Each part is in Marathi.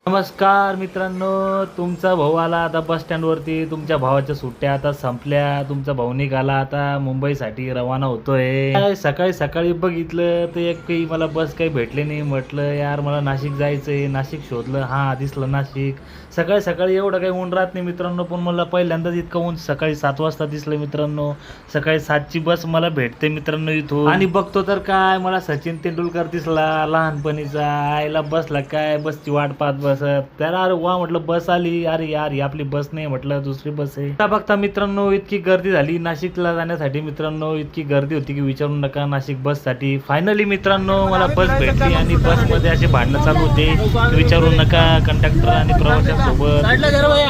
नमस्कार मित्रांनो, तुमचा भाऊ आला आता बस स्टँडवरती. तुमच्या भावाच्या सुट्ट्या आता संपल्या. तुमचा भाऊ निघाला आता मुंबईसाठी रवाना होतोय. काय सकाळी सकाळी बघितलं तर एक काही मला बस काही भेटली नाही. म्हटलं यार मला नाशिक जायचंय. नाशिक शोधलं, हां दिसलं नाशिक. सकाळी सकाळी एवढं काही ऊन राहत नाही मित्रांनो, पण मला पहिल्यांदाच इतकं ऊन सकाळी 7 वाजता दिसलं मित्रांनो. सकाळी 7ची बस मला भेटते मित्रांनो इथून, आणि बघतो तर काय मला सचिन तेंडुलकर दिसला लहानपणीचा. आईला बसला काय बसची वाट पाहत बसत. त्याला अरे वा म्हटलं बस आली. अरे यार ही आपली बस नाही म्हटलं, दुसरी बस आहे. आता बघता मित्रांनो इतकी गर्दी झाली नाशिकला जाण्यासाठी मित्रांनो. इतकी गर्दी होती की विचारू नका नाशिक बससाठी. फायनली मित्रांनो मला बस भेटली, आणि बसमध्ये असे भांडणं चालू होते विचारू नका. कंडक्टर आणि प्रवाशांसोबत.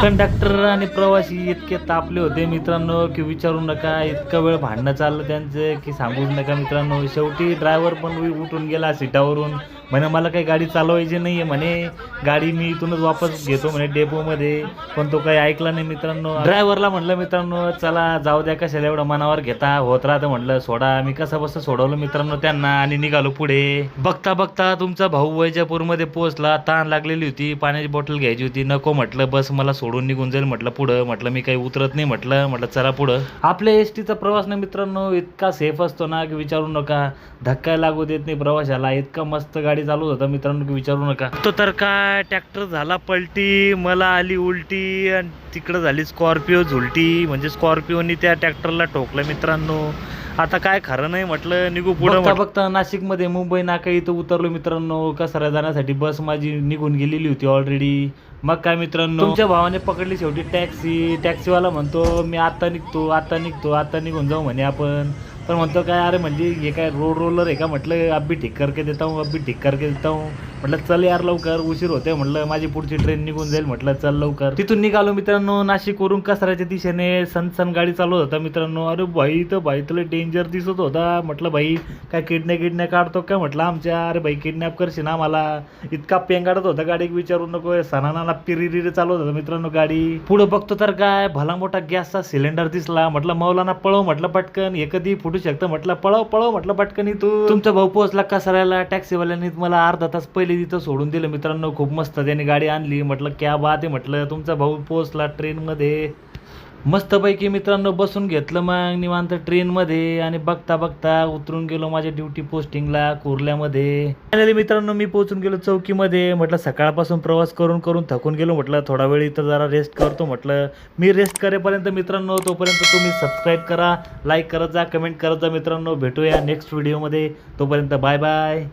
कंडक्टर आणि प्रवासी इतके तापले होते मित्रांनो की विचारू नका. इतका वेळ भांडणं चाललं त्यांचं की सांगूच नका मित्रांनो. शेवटी ड्रायव्हर पण उठून गेला सीटावरून. म्हणे मला काही गाडी चालवायची नाही आहे म्हणे, गाडी मी इथूनच वापस घेतो म्हणे डेपोमध्ये. पण तो काही ऐकला नाही मित्रांनो. ड्रायव्हरला म्हटलं मित्रांनो चला जाऊ द्या, कशाला एवढं मनावर घेता, होत राहतं म्हटलं सोडा. मी कसं बसं सोडवलं मित्रांनो त्यांना आणि निघालो पुढे. बघता बघता तुमचा भाऊ वैजापूरमध्ये पोहोचला. तहान लागलेली होती, पाण्याची बॉटल घ्यायची होती. नको म्हटलं बस मला सोडून निघून जाईल म्हटलं पुढं. म्हटलं मी काही उतरत नाही म्हटलं चला पुढं. आपल्या एसटीचा प्रवास ना मित्रांनो इतका सेफ असतो ना की विचारू नका. धक्का लागू देत नाही प्रवाशाला. इतका मस्त गाडी चालू होता मित्रांनो की विचारू नका. तो तर काय ट्रॅक्टर झाला पलटी, मला आली उलटी, आणि तिकडं झाली स्कॉर्पिओ झुलटी. म्हणजे स्कॉर्पिओनी त्या ट्रॅक्टरला ठोकलं मित्रांनो. आता काय खरं नाही म्हटलं निघू पुढं. बघता नाशिकमध्ये मुंबई नाका इथं उतरलो मित्रांनो. कसारा जाण्यासाठी बस माझी निघून गेलेली होती ऑलरेडी. मग काय मित्रांनो तुमच्या भावाने पकडली शेवटी टॅक्सी. टॅक्सीवाला म्हणतो मी आता निघून जाऊ म्हणे आपण. पण म्हणतो काय अरे म्हणजे हे काय रोड रोलर आहे का म्हटलं. अभी ठीक करके देता हूँ म्हटलं चल यार लवकर उशीर होते म्हटलं, माझी पुढची ट्रेन निघून जाईल म्हटलं चल लवकर. तिथून निघालो मित्रांनो नाशिकवरून कसाऱ्याच्या दिशेने. सन गाडी चालवत होता मित्रांनो. अरे भाई तुला डेंजर दिसत होता. म्हटलं भाई काय किडनॅप काढतो काय म्हटलं आमच्या. अरे भाई किडनॅप करशील ना मला. इतका पेंगाडत होता गाडी विचारू नको. सणाला पिरिरी चालवत होता मित्रांनो गाडी. पुढे बघतो तर काय भला मोठा गॅसचा सिलेंडर दिसला. म्हटलं मौलाना पळव म्हटलं पटकन, हे कधी फुटू शकतं म्हटलं. पळव म्हटलं पटकन इथून. तुमचा भाऊ पोहोचला कसाऱ्याला. टॅक्सीवाल्याने मला अर्धा तास पहिले तिथं सोडून दिलं मित्रांनो. खूप मस्त त्याने गाडी आणली. म्हटलं क्या बात आहे म्हटलं. तुमचा भाऊ पोहोचला ट्रेनमध्ये मस्तपैकी मित्रांनो. बसून घेतलं मग निवांत ट्रेनमध्ये, आणि बघता बघता उतरून गेलो माझ्या ड्युटी पोस्टिंगला कुर्ल्यामध्ये. फायनली मित्रांनो मी पोहोचून गेलो चौकीमध्ये. म्हटलं सकाळपासून प्रवास करून थकून गेलो. म्हटलं थोडा वेळ इथं जरा रेस्ट करतो म्हटलं. मी रेस्ट करेपर्यंत मित्रांनो तोपर्यंत तुम्ही सबस्क्राईब करा, लाईक करत जा, कमेंट करत जा मित्रांनो. भेटूया नेक्स्ट व्हिडिओमध्ये. तोपर्यंत बाय बाय.